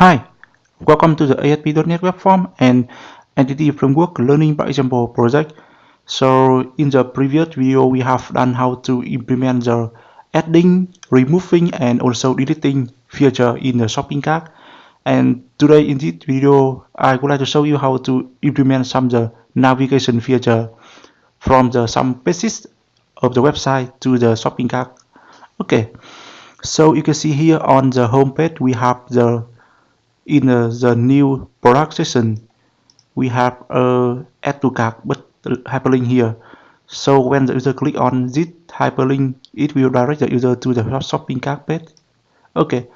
Hi, welcome to the ASP.NET Webform and Entity Framework Learning by Example project. So in the previous video, we have done how to implement the adding, removing, and also deleting feature in the shopping cart. And today in this video, I would like to show you how to implement some of the navigation feature from some pages of the website to the shopping cart. Okay, so you can see here on the home page we have the new product section we have add to cart but hyperlink here. So when the user click on this hyperlink, it will direct the user to the shopping cart page. Okay,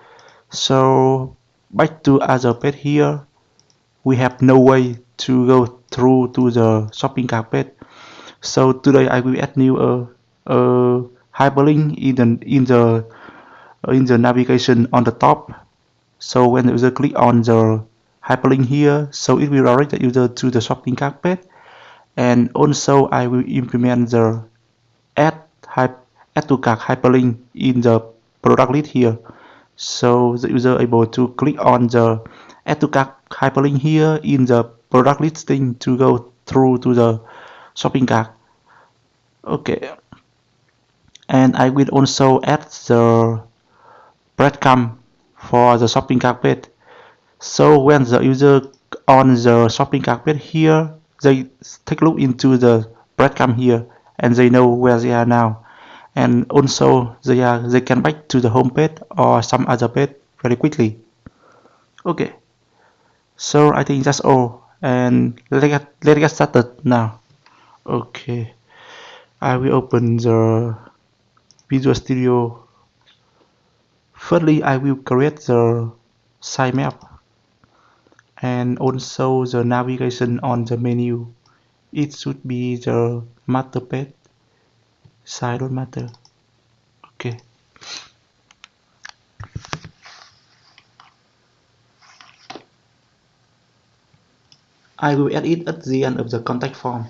so back to other page here, we have no way to go through to the shopping cart page. So today I will add new hyperlink in the navigation on the top. So when the user click on the hyperlink here, so it will direct the user to the shopping cart page. And also I will implement the add, add to cart hyperlink in the product list here. So the user able to click on the add to cart hyperlink here in the product listing to go through to the shopping cart. Okay, and I will also add the breadcrumb for the shopping cart page. So when the user on the shopping cart page here, they take a look into the breadcrumb here and they know where they are now. And also they can back to the home page or some other page very quickly. Okay, so I think that's all, and let's get started now. Okay, I will open the Visual Studio. Firstly, I will create the sitemap and also the navigation on the menu. It should be the master page. Side don't matter. Okay. I will add it at the end of the contact form.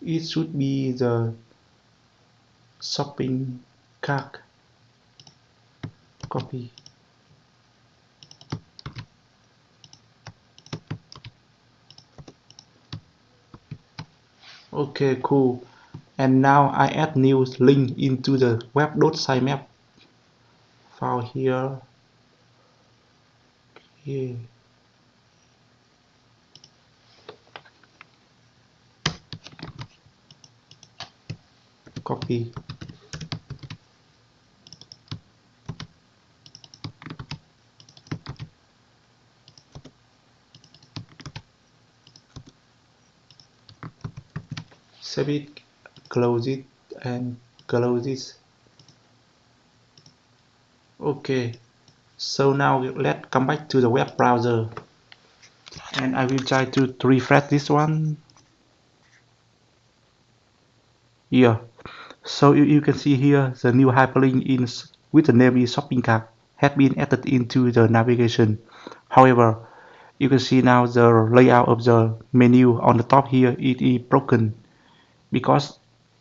It should be the shopping cart copy. Okay, cool. And now I add new link into the web.sitemap file here. Okay. Copy. Save it, close it, and close this. Okay. So now let's come back to the web browser. And I will try to refresh this one. Here. So you can see here the new hyperlink with the name is shopping cart has been added into the navigation. However, you can see now the layout of the menu on the top here it is broken because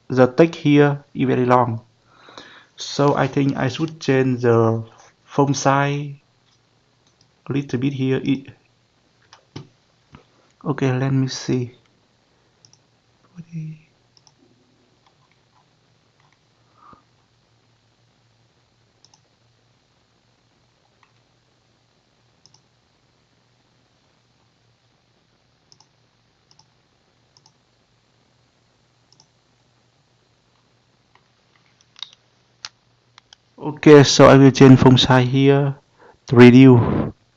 the text here is very long. So I think I should change the font size a little bit here. Okay, let me see. Okay, so I will change font size here to reduce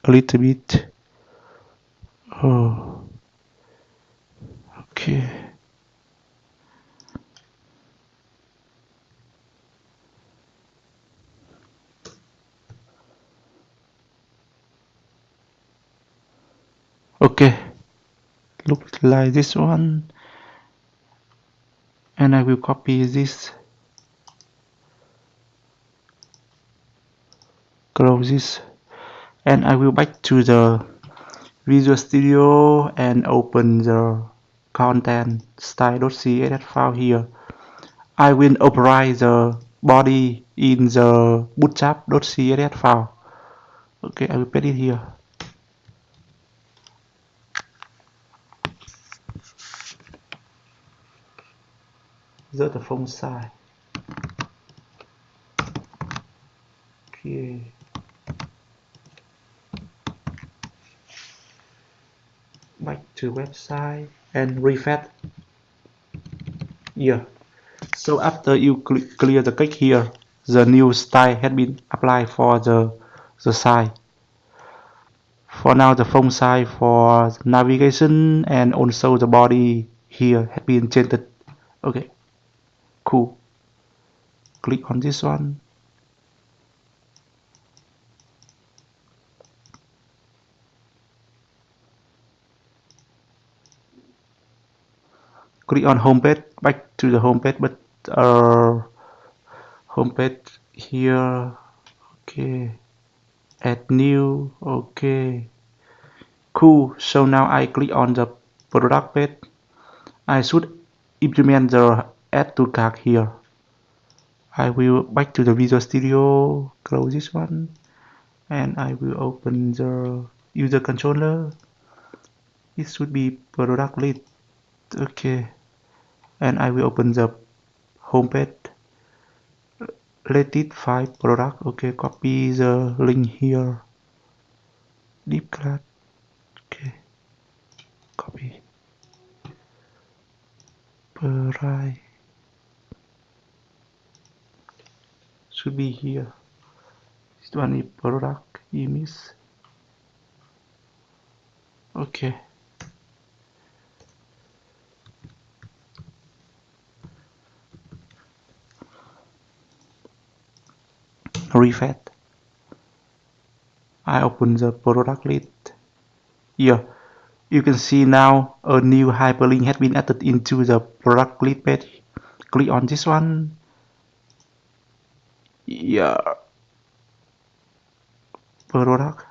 a little bit. Oh, okay. Okay, look like this one, and I will copy this, close this, and I will back to the Visual Studio and open the content style.css file here. I will override the body in the bootstrap.css file. Okay, I will paste it here. Insert the font size. Okay. Back to website and refresh. Yeah. So after you clear the cake here, the new style has been applied for the site. For now, the font size for navigation and also the body here has been changed. Okay, cool. Click on this one. Click on home page. Back to the home page, but home page here. Okay, add new. Okay, cool. So now I click on the product page. I should implement the add to cart here. I will back to the Visual Studio, close this one, and I will open the user controller. It should be product list. Okay, and I will open the home page. Let it file product. Okay, copy the link here. Deep cut. Okay, copy. Right. Should be here. This one is product image. Okay. Refresh. I open the product list. Here, you can see now a new hyperlink has been added into the product list page. Click on this one. Yeah, product.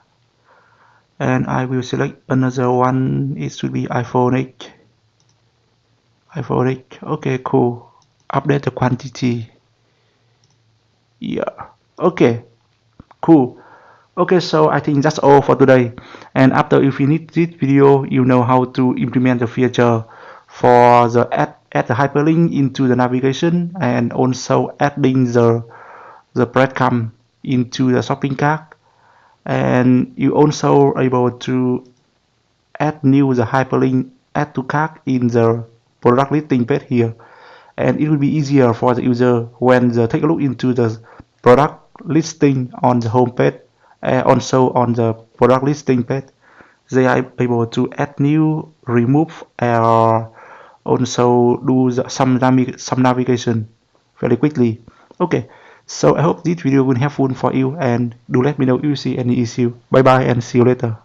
And I will select another one. It should be iPhone 8. iPhone 8. Okay, cool. Update the quantity. Yeah. Okay, cool. Okay, so I think that's all for today. And after you finish this video, you know how to implement the feature for the add the hyperlink into the navigation and also adding the breadcrumb into the shopping cart. And you also able to add new the hyperlink add to cart in the product listing page here, and it will be easier for the user when they take a look into the product listing on the home page, also on the product listing page they are able to add new, remove, or also do some navigation very quickly. Okay, so I hope this video will helpful for you, and do let me know if you see any issue. Bye bye and see you later.